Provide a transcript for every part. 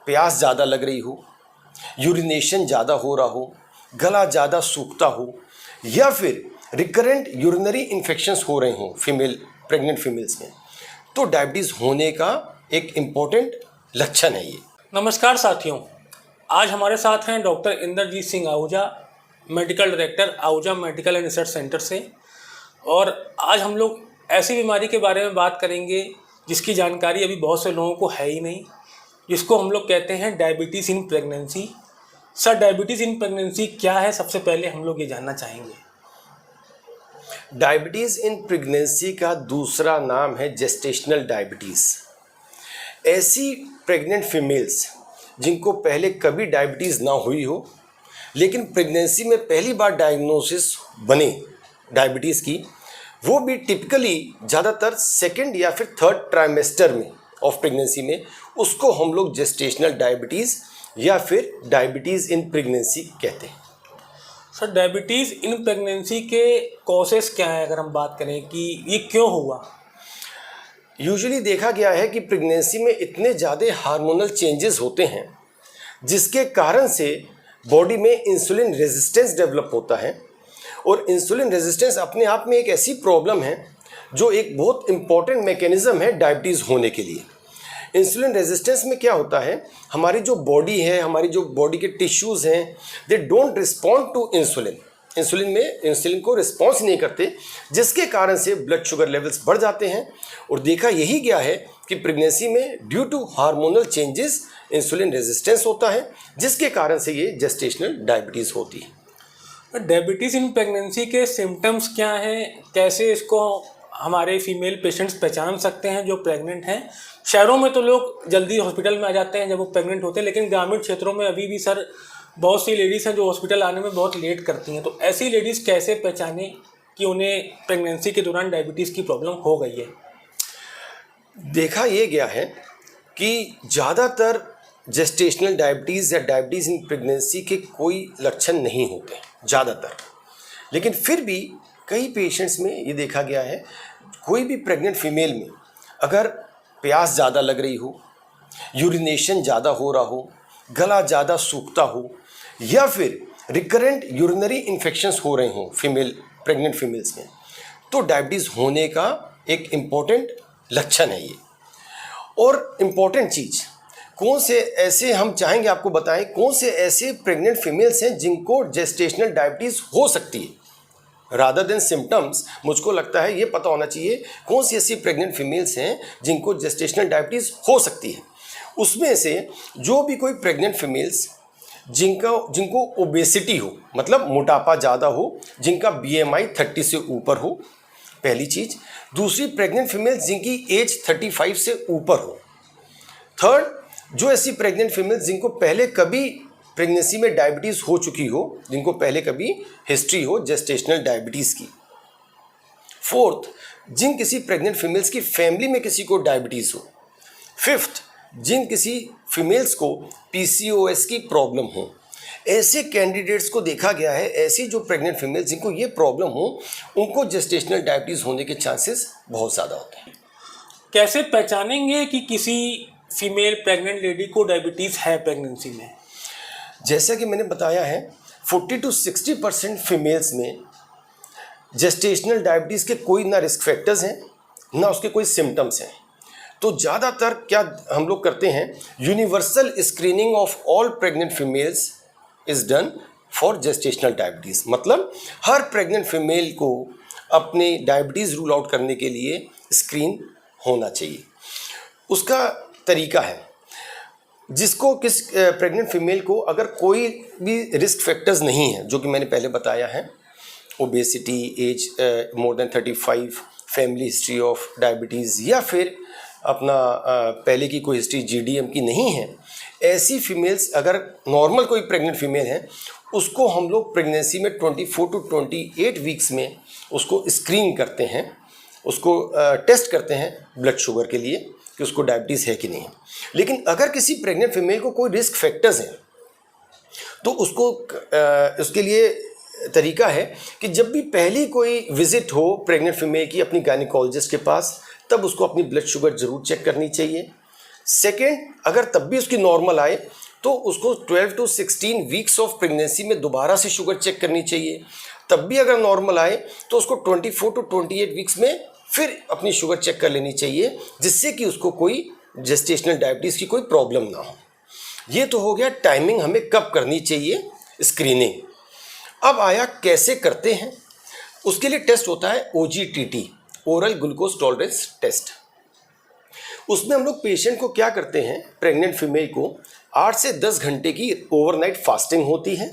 प्यास ज़्यादा लग रही हो, यूरिनेशन ज़्यादा हो रहा हो, गला ज़्यादा सूखता हो, या फिर रिकरेंट यूरिनरी इन्फेक्शंस हो रहे हों प्रेग्नेंट फीमेल्स में, तो डायबिटीज़ होने का एक इम्पॉर्टेंट लक्षण है ये। नमस्कार साथियों, आज हमारे साथ हैं doctor Inderjit Singh Ahuja, medical director Ahuja Medical and Research Centre से। और आज हम लोग ऐसी बीमारी के बारे में बात करेंगे जिसकी जानकारी अभी बहुत से लोगों को है ही नहीं, जिसको हम लोग कहते हैं diabetes in pregnancy. Sir, diabetes in pregnancy क्या है, सबसे पहले हम लोग ये जानना चाहेंगे। डायबिटीज़ इन प्रेगनेंसी का दूसरा नाम है जेस्टेशनल डायबिटीज़। ऐसी प्रेग्नेंट फीमेल्स जिनको पहले कभी डायबिटीज़ ना हुई हो, लेकिन प्रेगनेंसी में पहली बार डायग्नोसिस बने डायबिटीज़ की, वो भी टिपिकली ज़्यादातर सेकंड या फिर थर्ड ट्राइमेस्टर में ऑफ प्रेगनेंसी में, उसको हम लोग जेस्टेशनल डायबिटीज़ या फिर डायबिटीज़ इन प्रेगनेंसी कहते हैं। सर, डायबिटीज़ इन प्रेगनेंसी के कॉजेस क्या है, अगर हम बात करें कि ये क्यों हुआ? यूजुअली देखा गया है कि प्रेगनेंसी में इतने ज़्यादा हार्मोनल चेंजेस होते हैं जिसके कारण से बॉडी में इंसुलिन रेजिस्टेंस डेवलप होता है। और इंसुलिन रेजिस्टेंस अपने आप में एक ऐसी प्रॉब्लम है जो एक बहुत इंपॉर्टेंट मैकेनिज्म है डायबिटीज़ होने के लिए। इंसुलिन रेजिस्टेंस में क्या होता है, हमारी जो बॉडी है, हमारी जो बॉडी के टिश्यूज़ हैं, they don't respond to insulin. Insulin को रिस्पॉन्स नहीं करते, जिसके कारण से ब्लड शुगर लेवल्स बढ़ जाते हैं। और देखा यही गया है कि प्रेगनेंसी में due to hormonal changes insulin resistance होता है, जिसके कारण से ये जेस्टेशनल डायबिटीज़ होती है। डायबिटीज़ इन प्रेगनेंसी के सिम्टम्स क्या हैं, कैसे इसको हमारे फीमेल पेशेंट्स पहचान सकते हैं जो प्रेग्नेंट हैं? शहरों में तो लोग जल्दी हॉस्पिटल में आ जाते हैं जब वो प्रेग्नेंट होते हैं, लेकिन ग्रामीण क्षेत्रों में अभी भी सर बहुत सी लेडीज़ हैं जो हॉस्पिटल आने में बहुत लेट करती हैं। तो ऐसी लेडीज़ कैसे पहचाने कि उन्हें प्रेगनेंसी के दौरान डायबिटीज़ की प्रॉब्लम हो गई है? देखा ये गया है कि ज़्यादातर जेस्टेशनल डायबिटीज़ या डायबिटीज़ इन प्रेगनेंसी के कोई लक्षण नहीं होते ज़्यादातर, लेकिन फिर भी कई पेशेंट्स में ये देखा गया है, कोई भी प्रेग्नेंट फीमेल में अगर प्यास ज़्यादा लग रही हो, यूरिनेशन ज़्यादा हो रहा हो, गला ज़्यादा सूखता हो, या फिर रिकरेंट यूरिनरी इन्फेक्शंस हो रहे हों प्रेग्नेंट फीमेल्स में, तो डायबिटीज़ होने का एक इम्पॉर्टेंट लक्षण है ये। और इम्पॉर्टेंट चीज़, कौन से ऐसे हम चाहेंगे आपको बताएं, कौन से ऐसे प्रेग्नेंट फीमेल्स हैं जिनको जेस्टेशनल डायबिटीज़ हो सकती है। रादर देन सिम्टम्स, मुझको लगता है ये पता होना चाहिए कौन सी ऐसी प्रेग्नेंट फीमेल्स हैं जिनको जेस्टेशनल डायबिटीज़ हो सकती है। उसमें से जो भी कोई प्रेग्नेंट फीमेल्स जिनको ओबेसिटी हो, मतलब मोटापा ज़्यादा हो, जिनका BMI 30 से ऊपर हो, पहली चीज़। दूसरी, प्रेग्नेंट फीमेल्स जिनकी एज 35 से ऊपर हो। थर्ड, जो ऐसी प्रेग्नेंट फीमेल्स जिनको पहले कभी प्रेगनेंसी में डायबिटीज़ हो चुकी हो, जिनको पहले कभी हिस्ट्री हो जेस्टेशनल डायबिटीज़ की। फोर्थ, जिन किसी प्रेग्नेंट फीमेल्स की फैमिली में किसी को डायबिटीज़ हो। फिफ्थ, जिन किसी फीमेल्स को PCOS की प्रॉब्लम हो। ऐसे कैंडिडेट्स को देखा गया है, ऐसी जो प्रेग्नेंट फीमेल्स जिनको ये प्रॉब्लम हो, उनको जेस्टेशनल डायबिटीज़ होने के चांसेस बहुत ज़्यादा होते हैं। कैसे पहचानेंगे कि किसी फीमेल प्रेग्नेंट लेडी को डायबिटीज़ है प्रेगनेंसी में? जैसा कि मैंने बताया है, 40 to 60% फीमेल्स में जेस्टेशनल डायबिटीज़ के कोई ना रिस्क फैक्टर्स हैं, ना उसके कोई सिम्टम्स हैं। तो ज़्यादातर क्या हम लोग करते हैं, universal screening of all pregnant females is done for gestational diabetes. मतलब हर प्रेग्नेंट फीमेल को अपने डायबिटीज़ रूल आउट करने के लिए स्क्रीन होना चाहिए। उसका तरीका है, जिसको किस प्रेग्नेंट फीमेल को अगर कोई भी रिस्क फैक्टर्स नहीं है, जो कि मैंने पहले बताया है, obesity, age more than 35, family history of diabetes, या फिर अपना पहले की कोई हिस्ट्री GDM की नहीं है, ऐसी फीमेल्स अगर नॉर्मल कोई प्रेग्नेंट फीमेल है, उसको हम लोग प्रेगनेंसी में 24 to 28 वीक्स में उसको स्क्रीन करते हैं, उसको टेस्ट करते हैं ब्लड शुगर के लिए कि उसको डायबिटीज़ है कि नहीं है। लेकिन अगर किसी प्रेग्नेंट फीमेल को कोई रिस्क फैक्टर्स हैं, तो उसको उसके लिए तरीका है कि जब भी पहली कोई विजिट हो प्रेग्नेंट फीमेल की अपनी गायनिकोलॉजिस्ट के पास, तब उसको अपनी ब्लड शुगर ज़रूर चेक करनी चाहिए। सेकेंड, अगर तब भी उसकी नॉर्मल आए तो उसको 12 to 16 वीक्स ऑफ प्रेगनेंसी में दोबारा से शुगर चेक करनी चाहिए। तब भी अगर नॉर्मल आए तो उसको 24 to 28 वीक्स में फिर अपनी शुगर चेक कर लेनी चाहिए, जिससे कि उसको कोई जेस्टेशनल डायबिटीज़ की कोई प्रॉब्लम ना हो। ये तो हो गया टाइमिंग हमें कब करनी चाहिए स्क्रीनिंग। अब आया कैसे करते हैं। उसके लिए टेस्ट होता है OGTT, oral glucose tolerance test. उसमें हम लोग पेशेंट को क्या करते हैं, प्रेग्नेंट फीमेल को 8 से 10 घंटे की ओवरनाइट फास्टिंग होती है।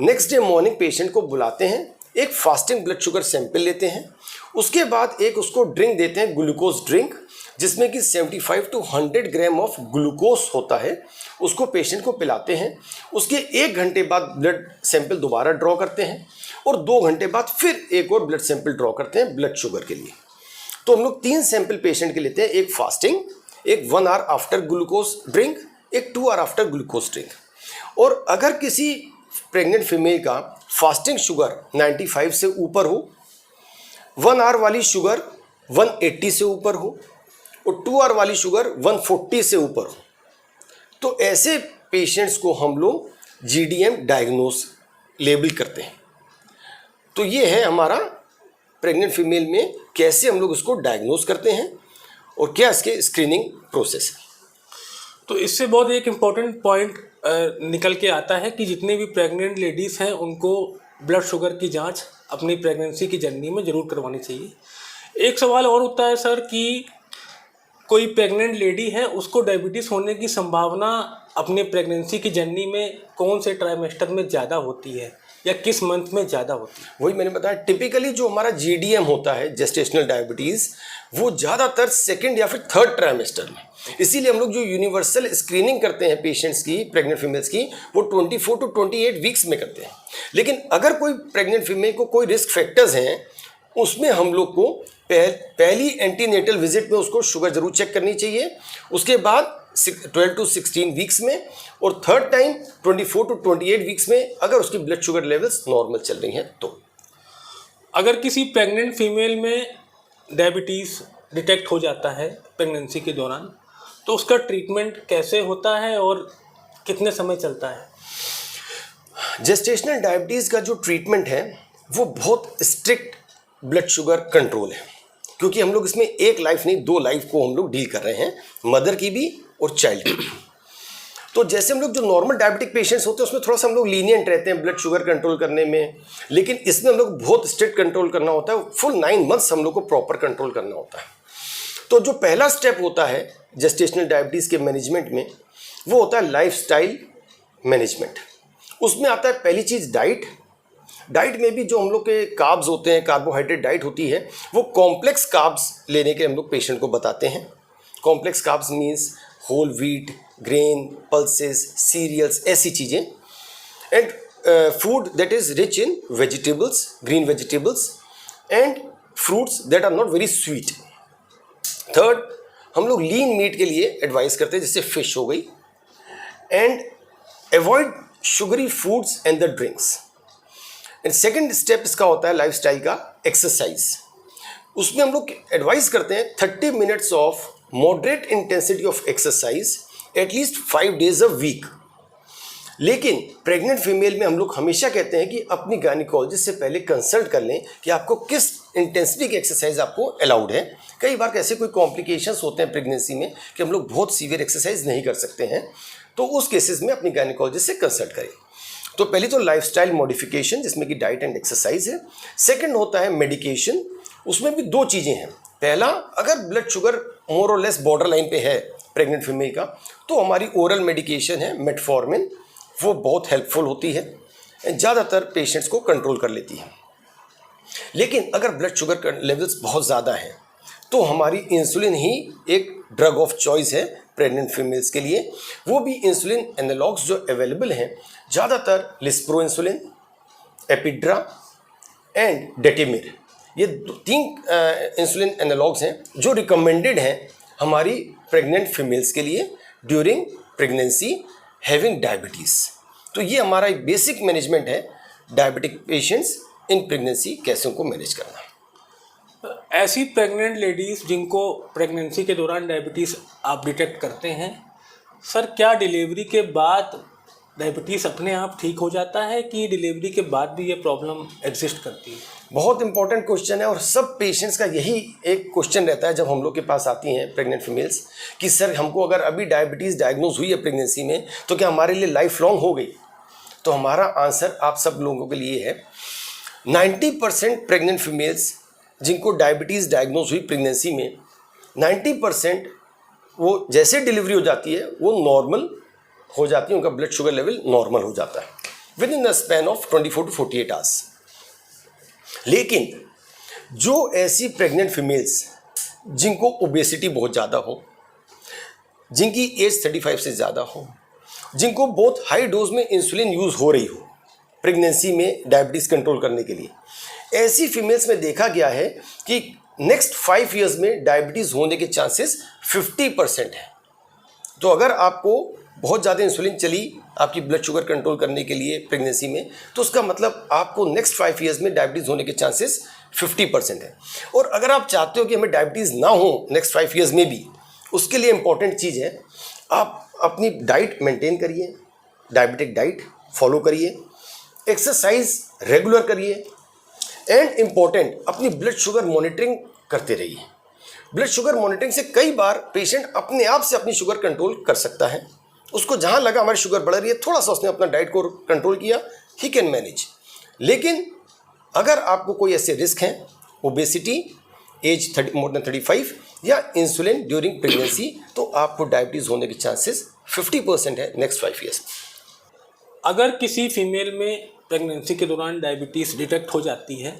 नेक्स्ट डे मॉर्निंग पेशेंट को बुलाते हैं, एक फास्टिंग ब्लड शुगर सैंपल लेते हैं। उसके बाद एक उसको ड्रिंक देते हैं, ग्लूकोज ड्रिंक, जिसमें कि 75 to 100 ग्राम ऑफ ग्लूकोज होता है। उसको पेशेंट को पिलाते हैं। उसके 1 घंटे बाद ब्लड सैंपल दोबारा ड्रॉ करते हैं और 2 घंटे बाद फिर एक और ब्लड सैंपल ड्रॉ करते हैं ब्लड शुगर के लिए। तो हम लोग 3 सैंपल पेशेंट के लेते हैं, एक फास्टिंग, एक 1 आवर आफ्टर ग्लूकोज ड्रिंक, एक 2 आवर आफ्टर ग्लूकोज ड्रिंक। और अगर किसी प्रेग्नेंट फीमेल का फास्टिंग शुगर 95 से ऊपर हो, 1 आवर वाली शुगर 180 से ऊपर हो और 2 आवर वाली शुगर 140 से ऊपर हो, तो ऐसे पेशेंट्स को हम लोग GDM डायग्नोस लेबल करते हैं। तो ये है हमारा प्रेग्नेंट फीमेल में कैसे हम लोग उसको डायग्नोस करते हैं और क्या इसके स्क्रीनिंग प्रोसेस है। तो इससे बहुत एक इम्पॉर्टेंट पॉइंट निकल के आता है कि जितने भी प्रेग्नेंट लेडीज़ हैं उनको ब्लड शुगर की जांच अपनी प्रेगनेंसी की जर्नी में ज़रूर करवानी चाहिए। एक सवाल और उठता है सर कि कोई प्रेग्नेंट लेडी है, उसको डायबिटीज़ होने की संभावना अपने प्रेगनेंसी की जर्नी में कौन से ट्राइमेस्टर में ज़्यादा होती है या किस मंथ में ज़्यादा होती है? वही मैंने बताया, टिपिकली जो हमारा GDM होता है, जेस्टेशनल डायबिटीज़, वो ज़्यादातर 2nd या फिर 3rd ट्राइमेस्टर में। इसीलिए हम लोग जो यूनिवर्सल स्क्रीनिंग करते हैं पेशेंट्स की, प्रेग्नेंट फीमेल्स की, वो 24 to 28 वीक्स में करते हैं। लेकिन अगर कोई प्रेग्नेंट फीमेल को कोई रिस्क फैक्टर्स हैं, उसमें हम लोग को पहली एंटीनेटल विजिट में उसको शुगर जरूर चेक करनी चाहिए, उसके बाद 12 to 16 वीक्स में, और थर्ड टाइम 24 to 28 वीक्स में अगर उसकी ब्लड शुगर लेवल्स नॉर्मल चल रही हैं तो। अगर किसी प्रेग्नेंट फीमेल में डायबिटीज़ डिटेक्ट हो जाता है प्रेगनेंसी के दौरान, तो उसका ट्रीटमेंट कैसे होता है और कितने समय चलता है? जेस्टेशनल डायबिटीज़ का जो ट्रीटमेंट है वो बहुत स्ट्रिक्ट ब्लड शुगर कंट्रोल है, क्योंकि हम लोग इसमें एक लाइफ नहीं 2 लाइफ को हम लोग डील कर रहे हैं, मदर की भी और चाइल्ड की भी। तो जैसे हम लोग जो नॉर्मल डायबिटिक पेशेंट्स होते हैं उसमें थोड़ा सा हम लोग लीनियंट रहते हैं ब्लड शुगर कंट्रोल करने में, लेकिन इसमें हम लोग बहुत स्ट्रिक्ट कंट्रोल करना होता है। फुल 9 मंथ्स हम लोग को प्रॉपर कंट्रोल करना होता है। तो जो पहला स्टेप होता है जेस्टेशनल डायबिटीज़ के मैनेजमेंट में, वो होता है लाइफस्टाइल मैनेजमेंट। उसमें आता है पहली चीज़ डाइट। डाइट में भी जो हम लोग के कार्ब्स होते हैं, कार्बोहाइड्रेट डाइट होती है, वो कॉम्प्लेक्स कार्ब्स लेने के हम लोग पेशेंट को बताते हैं। Complex carbs means whole wheat, grain, pulses, cereals, ऐसी चीज़ें। And food that is rich in vegetables, green vegetables and fruits that are not very sweet. Third, हम लोग लीन मीट के लिए एडवाइस करते हैं, जैसे फिश हो गई। And avoid sugary foods and the drinks. And second step इसका होता है लाइफस्टाइल का एक्सरसाइज। उसमें हम लोग एडवाइस करते हैं 30 minutes of moderate intensity of exercise at least 5 days a week. लेकिन प्रेग्नेंट फीमेल में हम लोग हमेशा कहते हैं कि अपनी गायनिकोलॉजिस्ट से पहले कंसल्ट कर लें कि आपको किस इंटेंसिटी की एक्सरसाइज आपको अलाउड है। कई बार ऐसे कोई कॉम्प्लिकेशंस होते हैं प्रेगनेंसी में कि हम लोग बहुत सीवियर एक्सरसाइज नहीं कर सकते हैं, तो उस केसेस में अपनी गायनिकोलॉजिस्ट से कंसल्ट करें। तो पहली तो लाइफस्टाइल मॉडिफिकेशन, जिसमें कि डाइट एंड एक्सरसाइज है। सेकंड होता है मेडिकेशन। उसमें भी 2 चीज़ें हैं। पहला, अगर ब्लड शुगर मोर और लेस बॉर्डर लाइन पे है प्रेग्नेंट फीमेल का, तो हमारी ओरल मेडिकेशन है मेटफॉर्मिन, वो बहुत हेल्पफुल होती है, ज़्यादातर पेशेंट्स को कंट्रोल कर लेती है। लेकिन अगर ब्लड शुगर लेवल्स बहुत ज़्यादा हैं तो हमारी इंसुलिन ही एक ड्रग ऑफ चॉइस है प्रेग्नेंट फीमेल्स के लिए। वो भी इंसुलिन एनालॉग्स जो अवेलेबल हैं, ज़्यादातर लिस्प्रो इंसुलिन, एपिड्रा एंड डेटिमिर, ये 3 इंसुलिन एनालॉग्स हैं जो रिकमेंडेड हैं हमारी प्रेग्नेंट फीमेल्स के लिए ड्यूरिंग प्रेगनेंसी हैविंग डायबिटीज़। तो ये हमारा एक बेसिक मैनेजमेंट है डायबिटिक पेशेंट्स इन प्रेगनेंसी, कैसे उनको मैनेज करना। ऐसी प्रेग्नेंट लेडीज़ जिनको प्रेगनेंसी के दौरान डायबिटीज़ आप डिटेक्ट करते हैं, सर क्या डिलीवरी के बाद डायबिटीज़ अपने आप ठीक हो जाता है कि डिलीवरी के बाद भी ये प्रॉब्लम एग्जिस्ट करती है? बहुत इंपॉर्टेंट क्वेश्चन है और सब पेशेंट्स का यही एक क्वेश्चन रहता है जब हम लोग के पास आती हैं प्रेग्नेंट फीमेल्स कि सर हमको अगर अभी डायबिटीज़ डायग्नोज हुई है प्रेगनेंसी में तो क्या हमारे लिए लाइफ लॉन्ग हो गई? तो हमारा आंसर आप सब लोगों के लिए है 90% प्रेग्नेंट फीमेल्स जिनको डायबिटीज़ डायग्नोज हुई प्रेगनेंसी में 90% वो जैसे डिलीवरी हो जाती है वो नॉर्मल हो जाती है, उनका ब्लड शुगर लेवल नॉर्मल हो जाता है with in the span of 24 to 48 hours. लेकिन जो ऐसी प्रेग्नेंट फीमेल्स जिनको ओबेसिटी बहुत ज़्यादा हो, जिनकी एज 35 से ज़्यादा हो, जिनको बहुत हाई डोज में इंसुलिन यूज़ हो रही हो प्रेगनेंसी में डायबिटीज़ कंट्रोल करने के लिए, ऐसी फीमेल्स में देखा गया है कि नेक्स्ट 5 इयर्स में डायबिटीज़ होने के चांसेस 50% है। तो अगर आपको बहुत ज़्यादा इंसुलिन चली आपकी ब्लड शुगर कंट्रोल करने के लिए प्रेगनेंसी में, तो उसका मतलब आपको नेक्स्ट 5 इयर्स में डायबिटीज़ होने के चांसेस 50% है। और अगर आप चाहते हो कि हमें डायबिटीज़ ना हो नेक्स्ट 5 इयर्स में भी, उसके लिए इंपॉर्टेंट चीज़ है आप अपनी डाइट मेंटेन करिए, डायबिटिक डाइट फॉलो करिए, एक्सरसाइज रेगुलर करिए एंड इम्पॉर्टेंट अपनी ब्लड शुगर मॉनिटरिंग करते रहिए। ब्लड शुगर मॉनिटरिंग से कई बार पेशेंट अपने आप से अपनी शुगर कंट्रोल कर सकता है। उसको जहाँ लगा हमारी शुगर बढ़ रही है, थोड़ा सा उसने अपना डाइट को कंट्रोल किया, ही कैन मैनेज। लेकिन अगर आपको कोई ऐसे रिस्क हैं, ओबेसिटी, एज मोर देन 35 या इंसुलिन ड्यूरिंग प्रेगनेंसी, तो आपको डायबिटीज़ होने के चांसेस 50% है नेक्स्ट 5 ईयर्स। अगर किसी फीमेल में प्रेगनेंसी के दौरान डायबिटीज़ डिटेक्ट हो जाती है,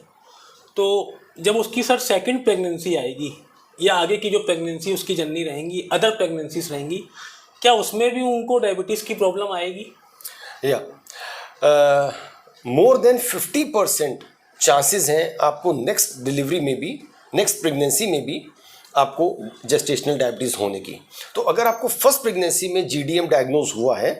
तो जब उसकी सर सेकंड प्रेगनेंसी आएगी या आगे की जो प्रेगनेंसी उसकी जर्नी रहेंगी, अदर प्रेगनेंसीज रहेंगी, क्या उसमें भी उनको डायबिटीज़ की प्रॉब्लम आएगी? या मोर देन 50% चांसेस हैं आपको नेक्स्ट डिलीवरी में भी, नेक्स्ट प्रेगनेंसी में भी आपको जेस्टेशनल डायबिटीज़ होने की। तो अगर आपको फर्स्ट प्रेगनेंसी में GDM डायग्नोज हुआ है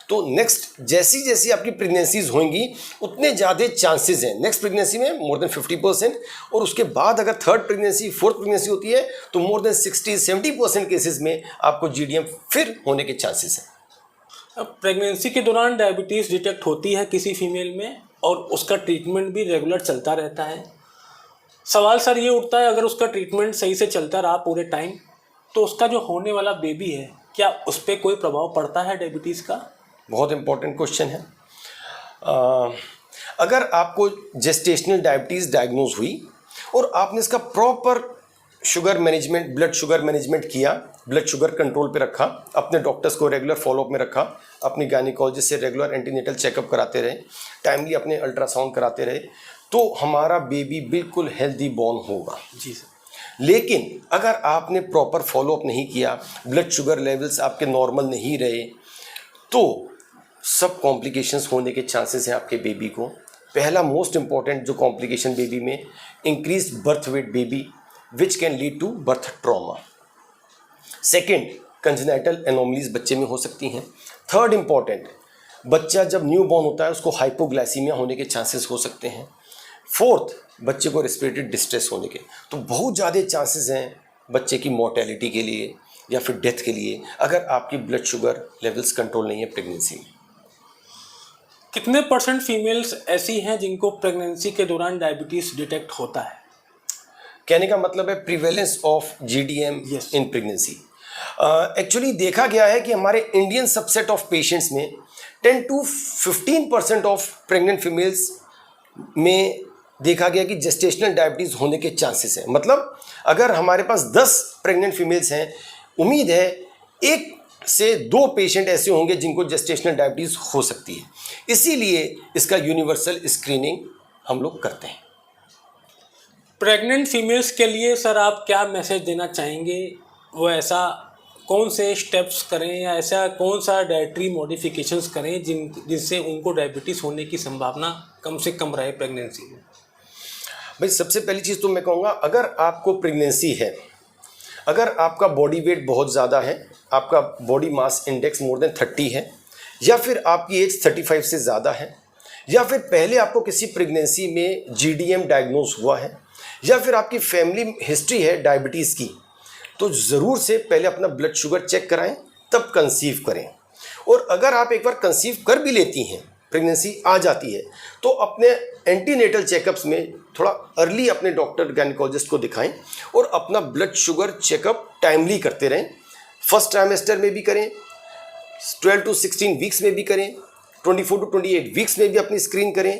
तो नेक्स्ट जैसी जैसी आपकी प्रेगनेंसीज होंगी उतने ज़्यादा चांसेस हैं नेक्स्ट प्रेगनेंसी में मोर देन 50%, और उसके बाद अगर थर्ड प्रेगनेंसी, फोर्थ प्रेगनेंसी होती है तो मोर देन 60-70% केसेस में आपको GDM फिर होने के चांसेस हैं। अब प्रेगनेंसी के दौरान डायबिटीज़ डिटेक्ट होती है किसी फीमेल में और उसका ट्रीटमेंट भी रेगुलर चलता रहता है। सवाल सर ये उठता है, अगर उसका ट्रीटमेंट सही से चलता रहा पूरे टाइम, तो उसका जो होने वाला बेबी है क्या उस पर कोई प्रभाव पड़ता है डायबिटीज़ का? बहुत इंपॉर्टेंट क्वेश्चन है। अगर आपको जेस्टेशनल डायबिटीज़ डायग्नोज हुई और आपने इसका proper sugar management, blood sugar management किया, ब्लड शुगर कंट्रोल पे रखा, अपने डॉक्टर्स को रेगुलर फॉलोअप में रखा, अपनी गायनिकोलॉजिस्ट से रेगुलर एंटीनेटल चेकअप कराते रहे, टाइमली अपने अल्ट्रासाउंड कराते रहे, तो हमारा बेबी बिल्कुल हेल्दी बॉर्न होगा। जी सर। लेकिन अगर आपने प्रॉपर फॉलोअप नहीं किया, ब्लड शुगर लेवल्स आपके नॉर्मल नहीं रहे, तो सब कॉम्प्लिकेशंस होने के चांसेस हैं आपके बेबी को। पहला मोस्ट इंपॉर्टेंट जो कॉम्प्लिकेशन बेबी में, increased birth weight baby which can lead to birth trauma. Second, congenital anomalies बच्चे में हो सकती हैं। थर्ड इंपॉर्टेंट, बच्चा जब न्यू बॉर्न होता है उसको हाइपोग्लाइसीमिया होने के चांसेस हो सकते हैं। फोर्थ, बच्चे को रेस्पिरेटरी डिस्ट्रेस होने के। तो बहुत ज़्यादा चांसेस हैं बच्चे की मोर्टेलिटी के लिए या फिर डेथ के लिए अगर आपकी ब्लड शुगर लेवल्स कंट्रोल नहीं है प्रेगनेंसी में। कितने % फीमेल्स ऐसी हैं जिनको प्रेगनेंसी के दौरान डायबिटीज़ डिटेक्ट होता है? कहने का मतलब है prevalence of GDM in pregnancy. Actually देखा गया है कि हमारे इंडियन सबसेट ऑफ पेशेंट्स में 10 to 15% ऑफ प्रेग्नेंट फीमेल्स में देखा गया कि जेस्टेशनल डायबिटीज़ होने के चांसेस हैं। मतलब अगर हमारे पास 10 प्रेग्नेंट फीमेल्स हैं, उम्मीद है 1 से 2 पेशेंट ऐसे होंगे जिनको जेस्टेशनल डायबिटीज़ हो सकती है। इसीलिए इसका यूनिवर्सल स्क्रीनिंग हम लोग करते हैं। प्रेग्नेंट फीमेल्स के लिए सर आप क्या मैसेज देना चाहेंगे? वो ऐसा कौन से स्टेप्स करें या ऐसा कौन सा डाइटरी मॉडिफिकेशंस करें जिनसे उनको डायबिटीज़ होने की संभावना कम से कम रहे प्रेगनेंसी में? भाई सबसे पहली चीज़ तो मैं कहूँगा, अगर आपको प्रेगनेंसी है, अगर आपका बॉडी वेट बहुत ज़्यादा है, आपका body mass index more than 30 है, या फिर आपकी एज 35 से ज़्यादा है, या फिर पहले आपको किसी प्रेगनेंसी में GDM डायग्नोज हुआ है, या फिर आपकी फैमिली हिस्ट्री है डायबिटीज़ की, तो ज़रूर से पहले अपना ब्लड शुगर चेक कराएं, तब कंसीव करें। और अगर आप एक बार कंसीव कर भी लेती हैं, प्रेगनेंसी आ जाती है, तो अपने एंटीनेटल चेकअप्स में थोड़ा अर्ली अपने डॉक्टर गायनेकोलॉजिस्ट को दिखाएं और अपना ब्लड शुगर चेकअप टाइमली करते रहें। फर्स्ट ट्राइमेस्टर में भी करें, 12 to 16 वीक्स में भी करें, 24 to 28 वीक्स में भी अपनी स्क्रीन करें।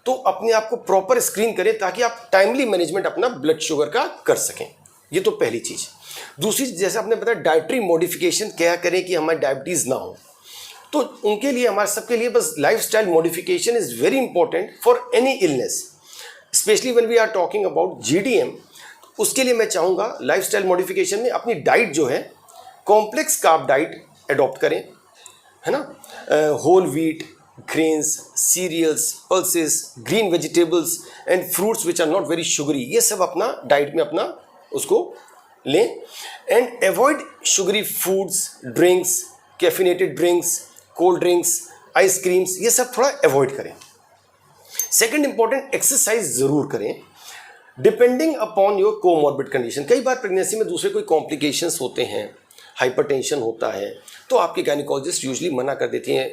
तो अपने आप को प्रॉपर स्क्रीन करें ताकि आप टाइमली मैनेजमेंट अपना ब्लड शुगर का कर सकें। ये तो पहली चीज़। दूसरी, जैसे आपने बताया डाइटरी मॉडिफिकेशन क्या करें कि हमारी डायबिटीज़ ना हो, तो उनके लिए, हमारे सबके लिए बस lifestyle modification is very important for any illness, specially when we are talking about GDM. उसके लिए मैं चाहूँगा लाइफस्टाइल मॉडिफिकेशन में अपनी डाइट जो है कॉम्प्लेक्स कार्ब डाइट अडॉप्ट करें, है ना। Whole wheat, grains, cereals, pulses, green vegetables and fruits which are not very sugary, ये सब अपना डाइट में अपना उसको लें। And avoid sugary foods, drinks, caffeinated drinks, cold drinks, ice creams, ये सब थोड़ा अवॉइड करें। सेकंड इंपॉर्टेंट, एक्सरसाइज ज़रूर करें depending upon your comorbid condition. कई बार प्रेगनेंसी में दूसरे कोई कॉम्प्लिकेशंस होते हैं, हाइपरटेंशन होता है, तो आपके गायनेकोलॉजिस्ट यूजुअली मना कर देती हैं,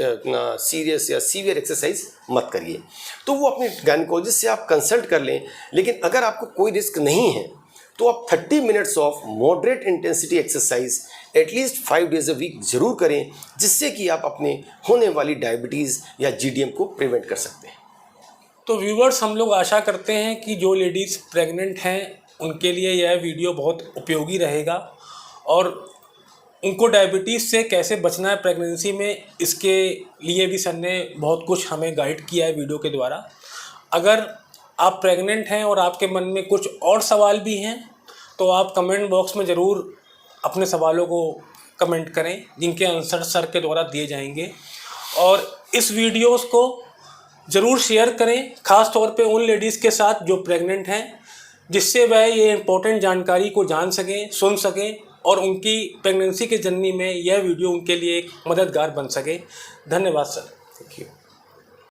अपना सीरियस या सीवियर एक्सरसाइज मत करिए। तो वो अपने गायनेकोलॉजिस्ट से आप कंसल्ट कर लें। लेकिन अगर आपको कोई रिस्क नहीं है तो आप 30 minutes of moderate intensity exercise at least 5 days a week ज़रूर करें, जिससे कि आप अपने होने वाली डायबिटीज़ या जीडीएम को प्रिवेंट कर सकते हैं। तो व्यूवर्स, हम लोग आशा करते हैं कि जो लेडीज़ प्रेग्नेंट हैं उनके लिए यह वीडियो बहुत उपयोगी रहेगा और उनको डायबिटीज़ से कैसे बचना है प्रेगनेंसी में, इसके लिए भी सर ने बहुत कुछ हमें गाइड किया है वीडियो के द्वारा। अगर आप प्रेग्नेंट हैं और आपके मन में कुछ और सवाल भी हैं तो आप कमेंट बॉक्स में ज़रूर अपने सवालों को कमेंट करें, जिनके आंसर सर के द्वारा दिए जाएंगे। और इस वीडियोस को ज़रूर शेयर करें, ख़ास तौर पे उन लेडीज़ के साथ जो प्रेग्नेंट हैं, जिससे वह ये इम्पोर्टेंट जानकारी को जान सकें, सुन सकें और उनकी प्रेगनेंसी के जर्नी में यह वीडियो उनके लिए एक मददगार बन सके। धन्यवाद सर। Thank you.